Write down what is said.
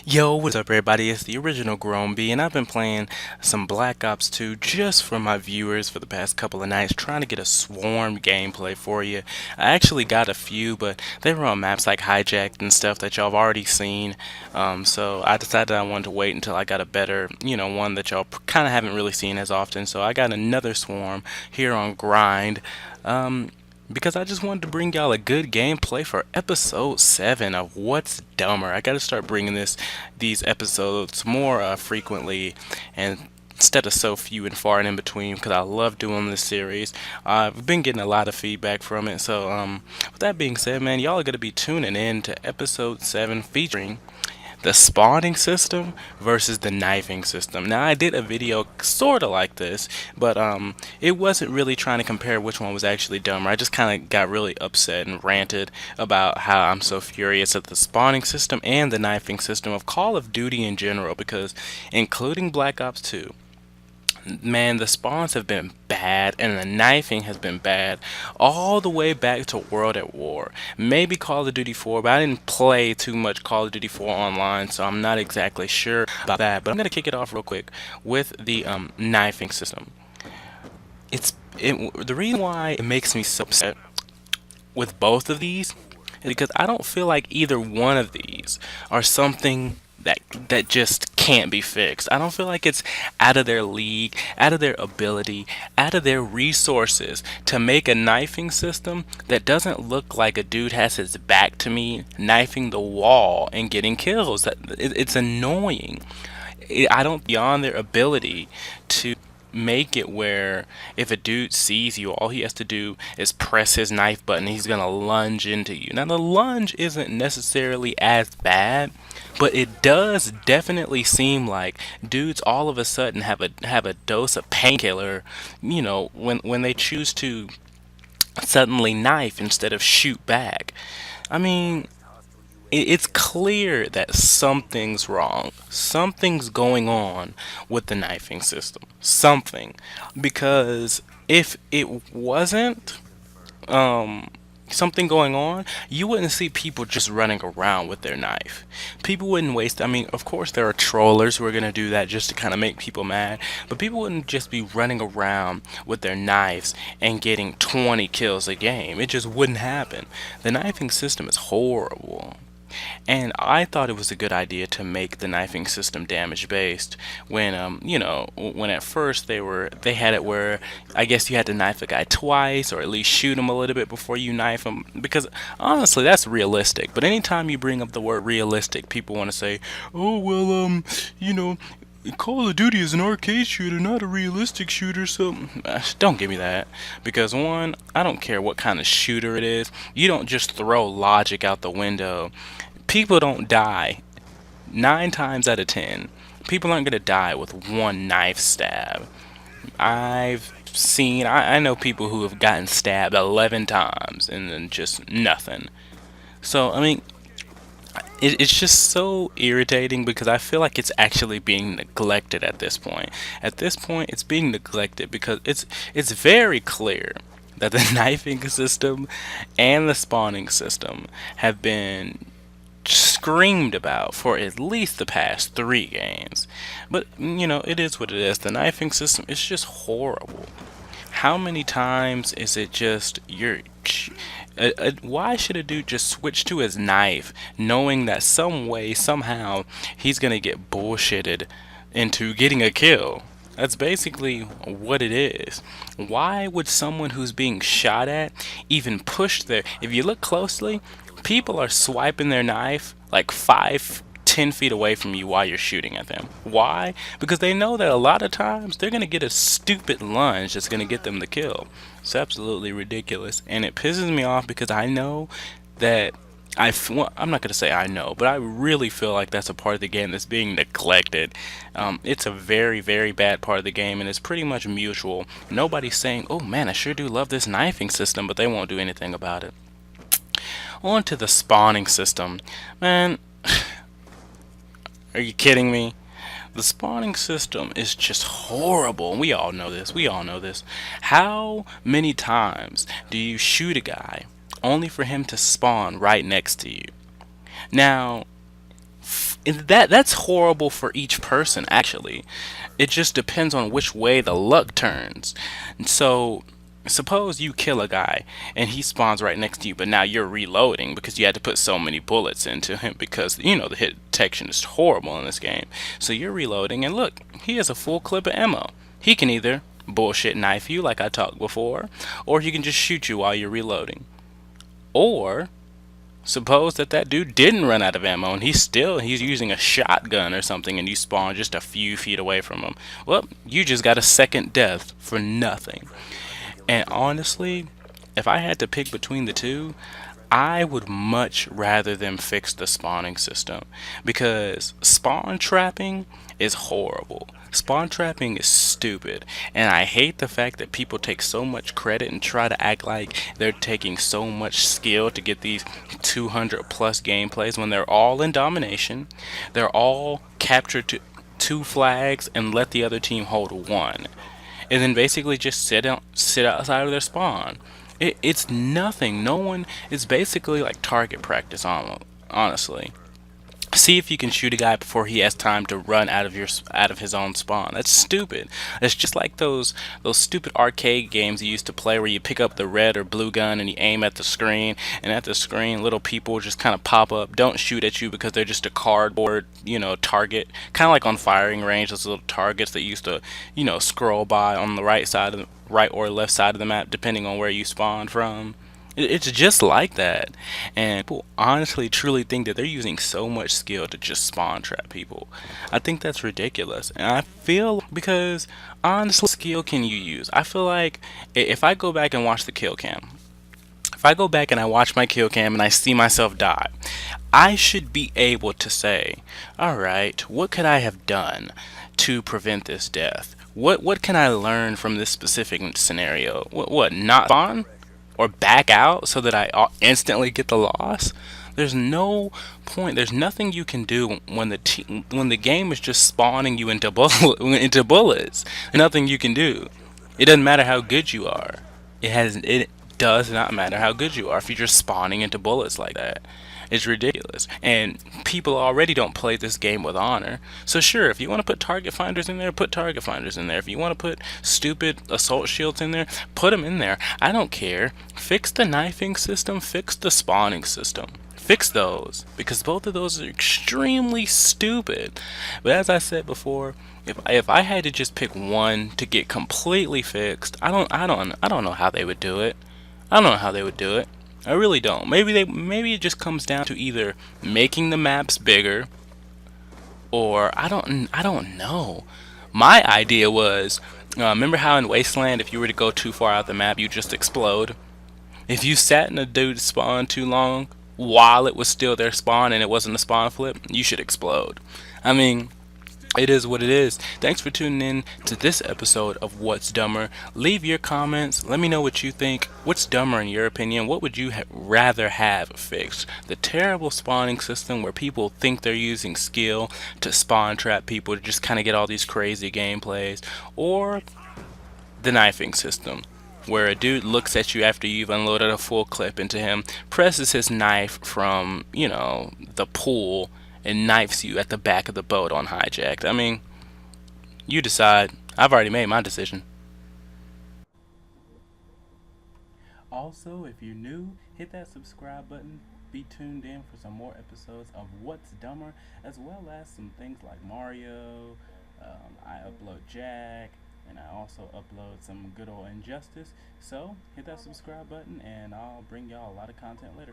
Yo, what's up everybody? It's the original Grown B, and I've been playing some Black Ops 2 just for my viewers for the past couple of nights, trying to get a swarm gameplay for you. I actually got a few, but they were on maps like Hijacked and stuff that y'all have already seen. So I decided I wanted to wait until I got a better, one that y'all kind of haven't really seen as often. So I got another swarm here on Grind. Because I just wanted to bring y'all a good gameplay for episode 7 of What's Dumber. I gotta start bringing these episodes more frequently, and instead of so few and far and in between, because I love doing this series. I've been getting a lot of feedback from it. So with that being said, man, y'all are gonna be tuning in to episode 7 featuring the spawning system versus the knifing system. Now I did a video sort of like this, but it wasn't really trying to compare which one was actually dumber. I just kind of got really upset and ranted about how I'm so furious at the spawning system and the knifing system of Call of Duty in general, because including Black Ops 2, man, the spawns have been bad and the knifing has been bad all the way back to World at War. Maybe Call of Duty 4, but I didn't play too much Call of Duty 4 online, so I'm not exactly sure about that. But I'm gonna kick it off real quick with the knifing system. The reason why it makes me so upset with both of these is because I don't feel like either one of these are something that just can't be fixed. I don't feel like it's out of their league, out of their ability, out of their resources to make a knifing system that doesn't look like a dude has his back to me knifing the wall and getting kills. It's annoying. I don't beyond their ability to make it where if a dude sees you, all he has to do is press his knife button, he's gonna lunge into you. Now the lunge isn't necessarily as bad, but it does definitely seem like dudes all of a sudden have a dose of painkiller, when they choose to suddenly knife instead of shoot back. I mean, it's clear that something's wrong. Something's going on with the knifing system. Something. Because if it wasn't something going on, you wouldn't see people just running around with their knife. People wouldn't waste. I mean, of course, there are trollers who are going to do that just to kind of make people mad, but people wouldn't just be running around with their knives and getting 20 kills a game. It just wouldn't happen. The knifing system is horrible. And I thought it was a good idea to make the knifing system damage based when when at first they had it where I guess you had to knife a guy twice or at least shoot him a little bit before you knife him, because honestly that's realistic. But anytime you bring up the word realistic, people want to say, "Oh, well, Call of Duty is an arcade shooter, not a realistic shooter," so don't give me that. Because one, I don't care what kind of shooter it is. You don't just throw logic out the window. People don't die. 9 times out of 10, people aren't gonna die with one knife stab. I know people who have gotten stabbed 11 times and then just nothing. So, I mean, it's just so irritating because I feel like it's actually being neglected at this point. At this point, it's being neglected because it's very clear that the knifing system and the spawning system have been screamed about for at least the past 3 games. But it is what it is. The knifing system is just horrible. How many times is it just why should a dude just switch to his knife knowing that some way, somehow, he's gonna get bullshitted into getting a kill? That's basically what it is. Why would someone who's being shot at even push their... If you look closely, people are swiping their knife like 5, 10 feet away from you while you're shooting at them. Why? Because they know that a lot of times they're going to get a stupid lunge that's going to get them the kill. It's absolutely ridiculous. And it pisses me off because I know that well, I'm not going to say I know, but I really feel like that's a part of the game that's being neglected. It's a very, very bad part of the game, and it's pretty much mutual. Nobody's saying, "Oh man, I sure do love this knifing system," but they won't do anything about it. On to the spawning system. Man, are you kidding me? The spawning system is just horrible, and we all know this. We all know this. How many times do you shoot a guy only for him to spawn right next to you? Now, And that's horrible for each person, actually. It just depends on which way the luck turns. So suppose you kill a guy and he spawns right next to you, but now you're reloading because you had to put so many bullets into him because the hit detection is horrible in this game. So you're reloading, and look, he has a full clip of ammo. He can either bullshit knife you like I talked before, or he can just shoot you while you're reloading. Or suppose that dude didn't run out of ammo and he's using a shotgun or something, and you spawn just a few feet away from him. Well, you just got a second death for nothing. And honestly, if I had to pick between the two, I would much rather them fix the spawning system, because spawn trapping is horrible. Spawn trapping is stupid, and I hate the fact that people take so much credit and try to act like they're taking so much skill to get these 200 plus gameplays when they're all in domination. They're all captured to two flags and let the other team hold one, and then basically just sit outside of their spawn. It's nothing. No one. It's basically like target practice, almost. Honestly, see if you can shoot a guy before he has time to run out of his own spawn. That's stupid. It's just like those stupid arcade games you used to play where you pick up the red or blue gun and you aim at the screen, and at the screen little people just kind of pop up, don't shoot at you because they're just a cardboard target, kind of like on firing range, those little targets that used to scroll by on the right or left side of the map depending on where you spawned from. It's just like that. And people honestly truly think that they're using so much skill to just spawn trap people. I think that's ridiculous. And I feel, because honestly, skill can you use? I feel like if I go back and watch the kill cam, if I go back and I watch my kill cam and I see myself die, I should be able to say, alright, what could I have done to prevent this death? What can I learn from this specific scenario? What not spawn? Or back out so that I instantly get the loss? There's no point. There's nothing you can do when the game is just spawning you into into bullets. Nothing you can do. It doesn't matter how good you are. It does not matter how good you are if you're just spawning into bullets like that. It's ridiculous. And people already don't play this game with honor. So sure, if you want to put target finders in there, put target finders in there. If you want to put stupid assault shields in there, put them in there. I don't care. Fix the knifing system, fix the spawning system. Fix those, because both of those are extremely stupid. But as I said before, if I had to just pick one to get completely fixed, I don't know how they would do it. I don't know how they would do it. I really don't. Maybe it just comes down to either making the maps bigger, or I don't know. My idea was, remember how in Wasteland, if you were to go too far out the map, you just explode? If you sat in a dude's spawn too long while it was still their spawn and it wasn't a spawn flip, you should explode. I mean, it is what it is. Thanks for tuning in to this episode of What's Dumber. Leave your comments. Let me know what you think. What's dumber in your opinion? What would you rather have fixed? The terrible spawning system where people think they're using skill to spawn trap people to just kind of get all these crazy gameplays, or the knifing system where a dude looks at you after you've unloaded a full clip into him, presses his knife from, the pool, and knifes you at the back of the boat on hijacked. I mean, you decide. I've already made my decision. Also, if you're new, hit that subscribe button. Be tuned in for some more episodes of What's Dumber, as well as some things like Mario. I upload Jack, and I also upload some good old Injustice. So hit that subscribe button, and I'll bring y'all a lot of content later.